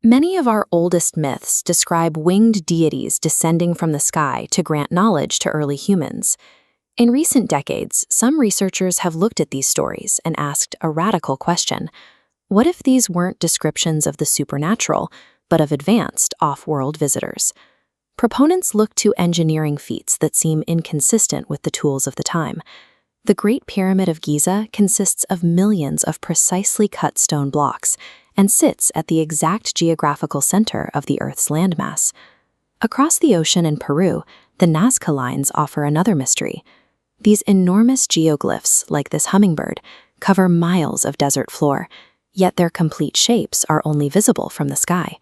Many of our oldest myths describe winged deities descending from the sky to grant knowledge to early humans. In recent decades, some researchers have looked at these stories and asked a radical question. What if these weren't descriptions of the supernatural, but of advanced off-world visitors? Proponents look to engineering feats that seem inconsistent with the tools of the time. The Great Pyramid of Giza consists of millions of precisely cut stone blocks and sits at the exact geographical center of the Earth's landmass. Across the ocean in Peru, the Nazca Lines offer another mystery. These enormous geoglyphs, like this hummingbird, cover miles of desert floor, yet their complete shapes are only visible from the sky.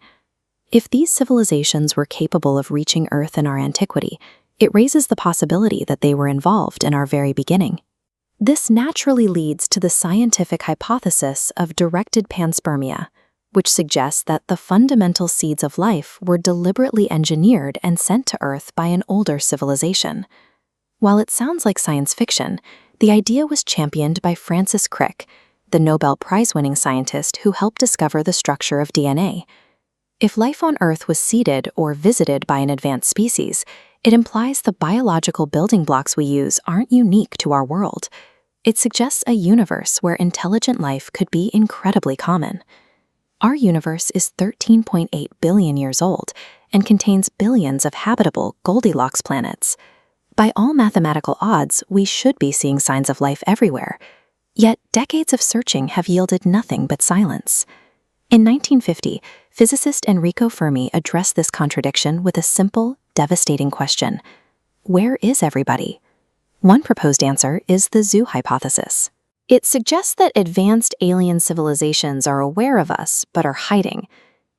If these civilizations were capable of reaching Earth in our antiquity, it raises the possibility that they were involved in our very beginning. This naturally leads to the scientific hypothesis of directed panspermia, which suggests that the fundamental seeds of life were deliberately engineered and sent to Earth by an older civilization. While it sounds like science fiction, the idea was championed by Francis Crick, the Nobel Prize-winning scientist who helped discover the structure of DNA. If life on Earth was seeded or visited by an advanced species, it implies the biological building blocks we use aren't unique to our world. It suggests a universe where intelligent life could be incredibly common. Our universe is 13.8 billion years old and contains billions of habitable Goldilocks planets. By all mathematical odds, we should be seeing signs of life everywhere. Yet decades of searching have yielded nothing but silence. In 1950, physicist Enrico Fermi addressed this contradiction with a simple, devastating question: where is everybody? One proposed answer is the zoo hypothesis. It suggests that advanced alien civilizations are aware of us but are hiding.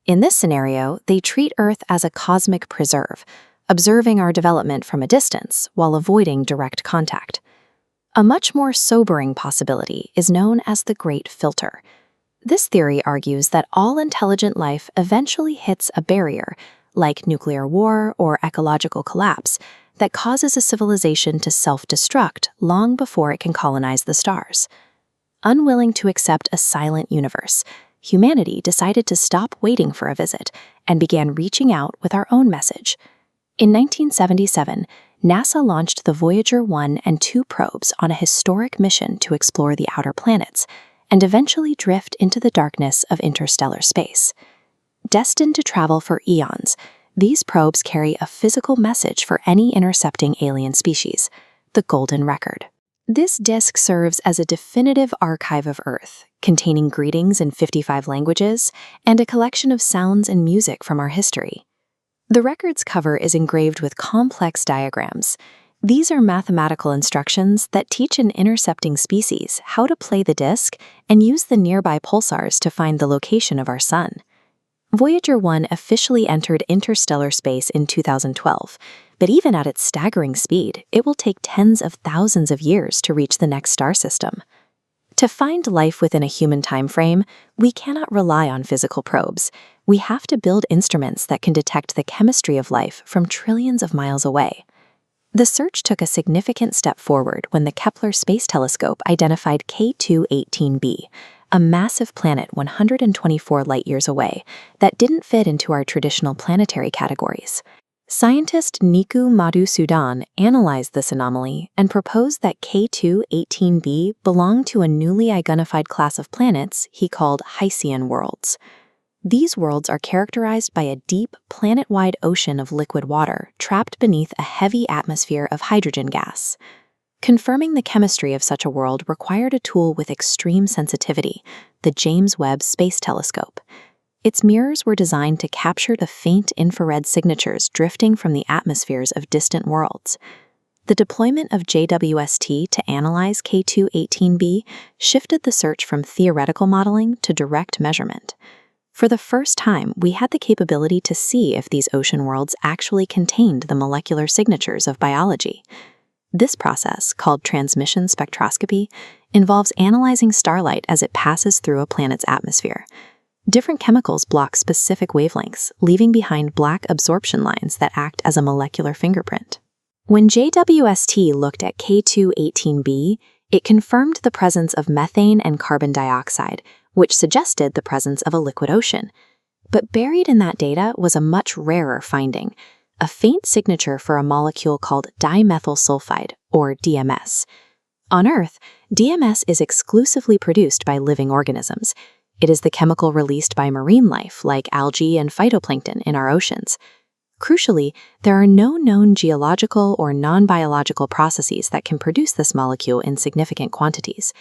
In this scenario, they treat Earth as a cosmic preserve, observing our development from a distance while avoiding direct contact. A much more sobering possibility is known as the Great Filter. This theory argues that all intelligent life eventually hits a barrier, like nuclear war or ecological collapse, that causes a civilization to self-destruct long before it can colonize the stars. Unwilling to accept a silent universe, humanity decided to stop waiting for a visit and began reaching out with our own message. In 1977, NASA launched the Voyager 1 and 2 probes on a historic mission to explore the outer planets and eventually drift into the darkness of interstellar space. Destined to travel for eons, these probes carry a physical message for any intercepting alien species: the Golden Record. This disk serves as a definitive archive of Earth, containing greetings in 55 languages and a collection of sounds and music from our history. The record's cover is engraved with complex diagrams. These are mathematical instructions that teach an intercepting species how to play the disk and use the nearby pulsars to find the location of our sun. Voyager 1 officially entered interstellar space in 2012, but even at its staggering speed, it will take tens of thousands of years to reach the next star system. To find life within a human time frame, we cannot rely on physical probes. We have to build instruments that can detect the chemistry of life from trillions of miles away. The search took a significant step forward when the Kepler Space Telescope identified K2-18b, a massive planet 124 light-years away that didn't fit into our traditional planetary categories. Scientist Niku Madhusudan analyzed this anomaly and proposed that K2-18b belonged to a newly identified class of planets he called Hycean worlds. These worlds are characterized by a deep, planet-wide ocean of liquid water trapped beneath a heavy atmosphere of hydrogen gas. Confirming the chemistry of such a world required a tool with extreme sensitivity, the James Webb Space Telescope. Its mirrors were designed to capture the faint infrared signatures drifting from the atmospheres of distant worlds. The deployment of JWST to analyze K2-18b shifted the search from theoretical modeling to direct measurement. For the first time, we had the capability to see if these ocean worlds actually contained the molecular signatures of biology. This process, called transmission spectroscopy, involves analyzing starlight as it passes through a planet's atmosphere. Different chemicals block specific wavelengths, leaving behind black absorption lines that act as a molecular fingerprint. When JWST looked at K2-18b, it confirmed the presence of methane and carbon dioxide, which suggested the presence of a liquid ocean. But buried in that data was a much rarer finding, a faint signature for a molecule called dimethyl sulfide, or DMS. On Earth, DMS is exclusively produced by living organisms. It is the chemical released by marine life, like algae and phytoplankton in our oceans. Crucially, there are no known geological or non-biological processes that can produce this molecule in significant quantities.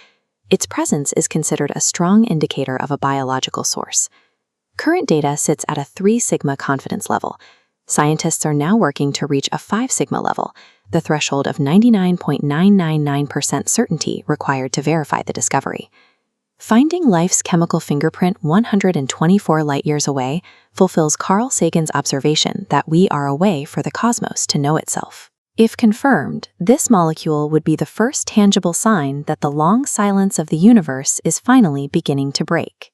Its presence is considered a strong indicator of a biological source. Current data sits at a 3 sigma confidence level. Scientists are now working to reach a 5 sigma level, the threshold of 99.999% certainty required to verify the discovery. Finding life's chemical fingerprint 124 light-years away fulfills Carl Sagan's observation that we are a way for the cosmos to know itself. If confirmed, this molecule would be the first tangible sign that the long silence of the universe is finally beginning to break.